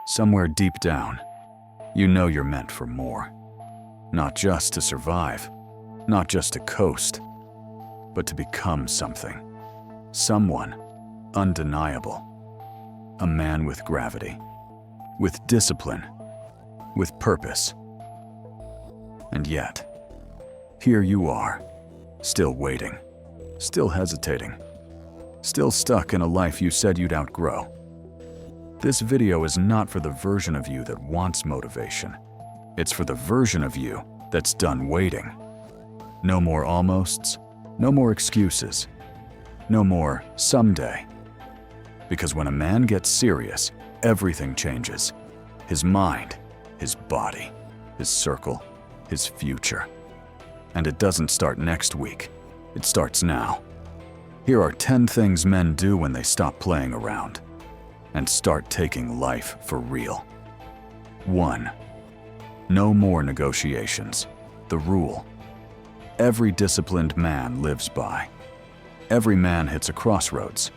Somewhere deep down, you know you're meant for more. Not just to survive, not just to coast, but to become something. Someone undeniable. A man with gravity, with discipline, with purpose. And yet, here you are, still waiting, still hesitating, still stuck in a life you said you'd outgrow. This video is not for the version of you that wants motivation. It's for the version of you that's done waiting. No more almosts, no more excuses, no more someday. Because when a man gets serious, everything changes. His mind, his body, his circle, his future. And it doesn't start next week. It starts now. Here are 10 things men do when they stop playing around and start taking life for real. 1. No more negotiations. The rule. Every disciplined man lives by. Every man hits a crossroads.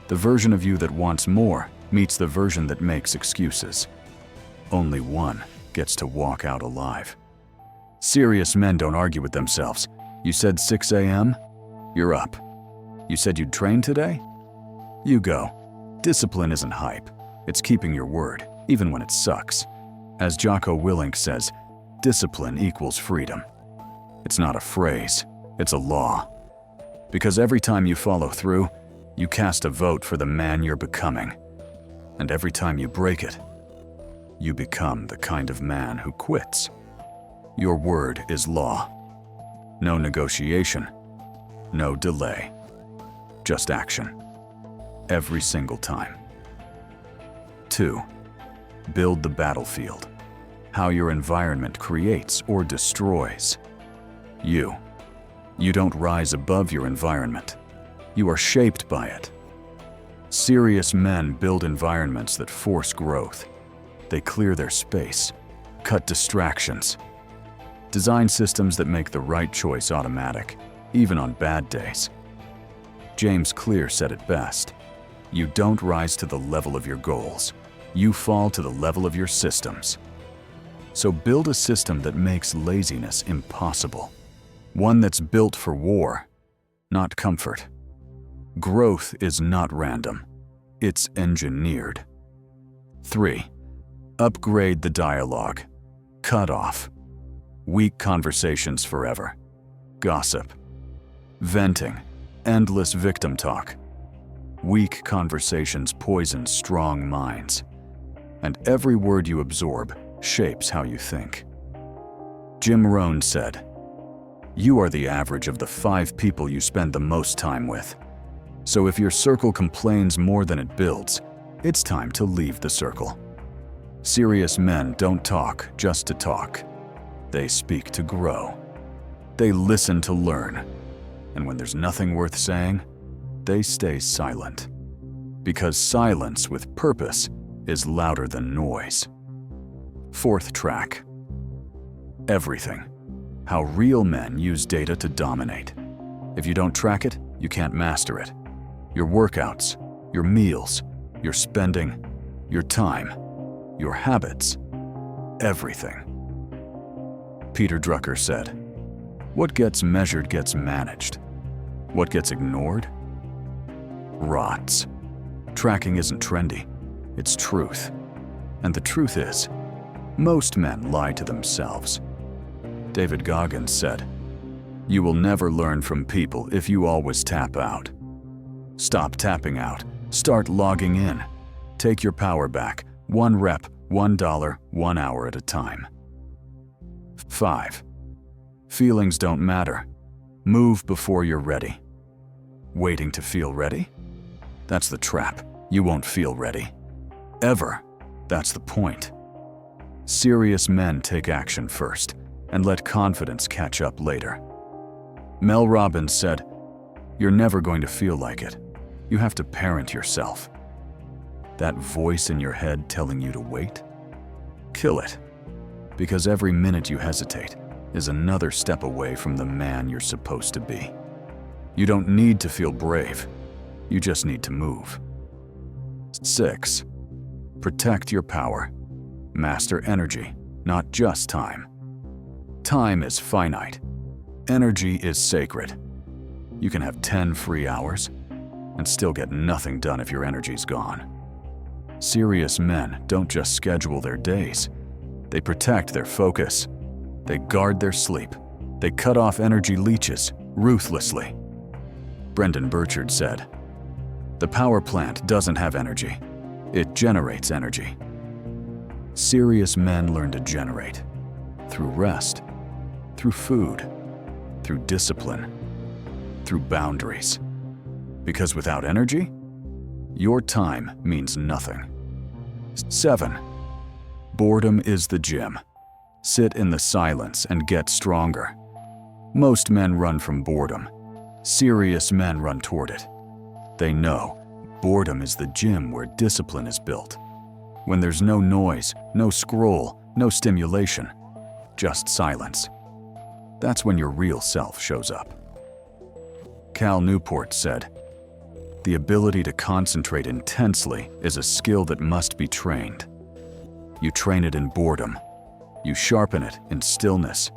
The version of you that wants more meets the version that makes excuses. Only one gets to walk out alive. Serious men don't argue with themselves. You said 6 a.m.? You're up. You said you'd train today? You go. Discipline isn't hype. It's keeping your word, even when it sucks. As Jocko Willink says, discipline equals freedom. It's not a phrase, it's a law. Because every time you follow through, you cast a vote for the man you're becoming. And every time you break it, you become the kind of man who quits. Your word is law. No negotiation, no delay. Just action. Every single time. 2. Build the battlefield. How your environment creates or destroys you. You don't rise above your environment. You are shaped by it. Serious men build environments that force growth. They clear their space, cut distractions, design systems that make the right choice automatic, even on bad days. James Clear said it best. You don't rise to the level of your goals. You fall to the level of your systems. So build a system that makes laziness impossible. One that's built for war, not comfort. Growth is not random. It's engineered. 3. Upgrade the dialogue. Cut off. Weak conversations forever. Gossip. Venting. Endless victim talk. Weak conversations poison strong minds. And every word you absorb shapes how you think. Jim Rohn said, "You are the average of the 5 people you spend the most time with. So if your circle complains more than it builds, it's time to leave the circle." Serious men don't talk just to talk. They speak to grow. They listen to learn. And when there's nothing worth saying, they stay silent. Because silence with purpose is louder than noise. 4th track. Everything. How real men use data to dominate. If you don't track it, you can't master it. Your workouts, your meals, your spending, your time, your habits, everything. Peter Drucker said, "What gets measured gets managed. What gets ignored rots." Tracking isn't trendy, it's truth. And the truth is, most men lie to themselves. David Goggins said, "You will never learn from people if you always tap out." Stop tapping out. Start logging in. Take your power back. 1 rep, $1, 1 hour at a time. 5. Feelings don't matter. Move before you're ready. Waiting to feel ready? That's the trap. You won't feel ready. Ever. That's the point. Serious men take action first and let confidence catch up later. Mel Robbins said, "You're never going to feel like it. You have to parent yourself." That voice in your head telling you to wait? Kill it. Because every minute you hesitate is another step away from the man you're supposed to be. You don't need to feel brave. You just need to move. 6. Protect your power. Master energy, not just time. Time is finite. Energy is sacred. You can have 10 free hours and still get nothing done if your energy's gone. Serious men don't just schedule their days. They protect their focus. They guard their sleep. They cut off energy leeches ruthlessly. Brendan Burchard said, "The power plant doesn't have energy. It generates energy." Serious men learn to generate through rest, through food, through discipline, through boundaries. Because without energy, your time means nothing. 7. Boredom is the gym. Sit in the silence and get stronger. Most men run from boredom. Serious men run toward it. They know boredom is the gym where discipline is built. When there's no noise, no scroll, no stimulation, just silence. That's when your real self shows up. Cal Newport said, "The ability to concentrate intensely is a skill that must be trained. You train it in boredom. You sharpen it in stillness.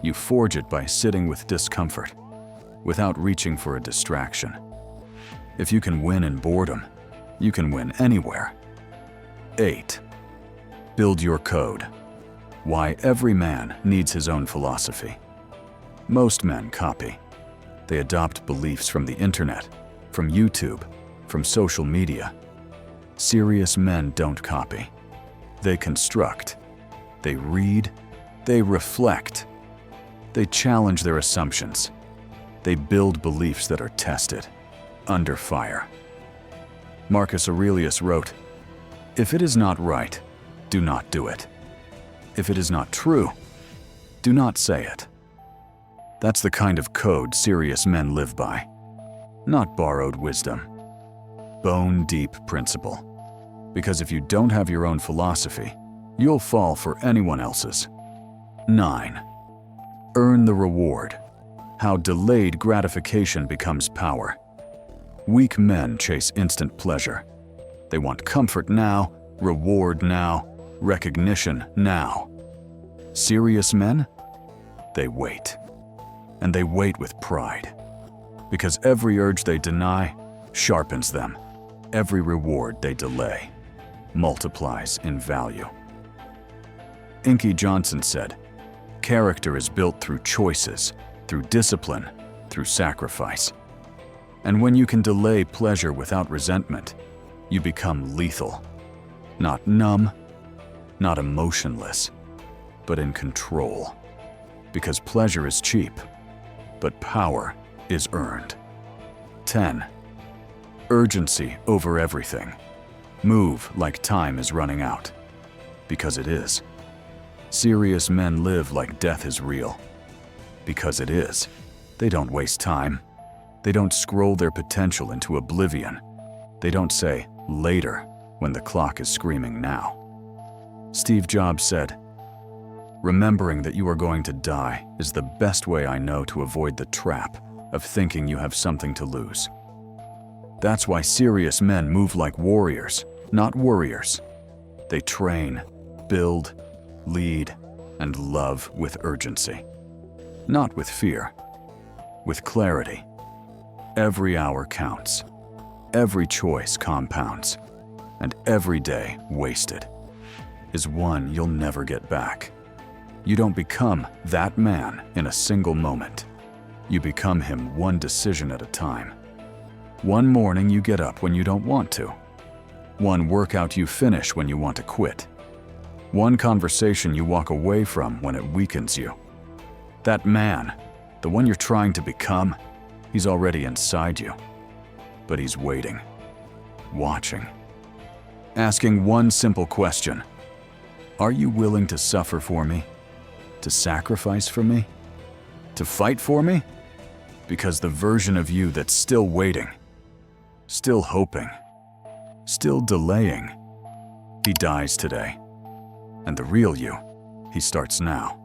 You forge it by sitting with discomfort, without reaching for a distraction. If you can win in boredom, you can win anywhere." 8. Build your code. Why every man needs his own philosophy. Most men copy. They adopt beliefs from the internet, from YouTube, from social media. Serious men don't copy. They construct. They read. They reflect. They challenge their assumptions. They build beliefs that are tested, under fire. Marcus Aurelius wrote, "If it is not right, do not do it. If it is not true, do not say it." That's the kind of code serious men live by. Not borrowed wisdom. Bone-deep principle. Because if you don't have your own philosophy, you'll fall for anyone else's. 9. Earn the reward. How delayed gratification becomes power. Weak men chase instant pleasure. They want comfort now, reward now, recognition now. Serious men? They wait. And they wait with pride. Because every urge they deny sharpens them. Every reward they delay multiplies in value. Inky Johnson said, "Character is built through choices, through discipline, through sacrifice. And when you can delay pleasure without resentment, you become lethal. Not numb, not emotionless, but in control. Because pleasure is cheap, but power is earned." 10. Urgency over everything. Move like time is running out. Because it is. Serious men live like death is real. Because it is. They don't waste time. They don't scroll their potential into oblivion. They don't say, later, when the clock is screaming now. Steve Jobs said, "Remembering that you are going to die is the best way I know to avoid the trap of thinking you have something to lose." That's why serious men move like warriors, not worriers. They train, build, lead, and love with urgency. Not with fear, with clarity. Every hour counts. Every choice compounds. And every day wasted is one you'll never get back. You don't become that man in a single moment. You become him one decision at a time. One morning you get up when you don't want to. One workout you finish when you want to quit. One conversation you walk away from when it weakens you. That man, the one you're trying to become, he's already inside you. But he's waiting, watching, asking one simple question. Are you willing to suffer for me? To sacrifice for me? To fight for me? Because the version of you that's still waiting, still hoping, still delaying, he dies today. And the real you, he starts now.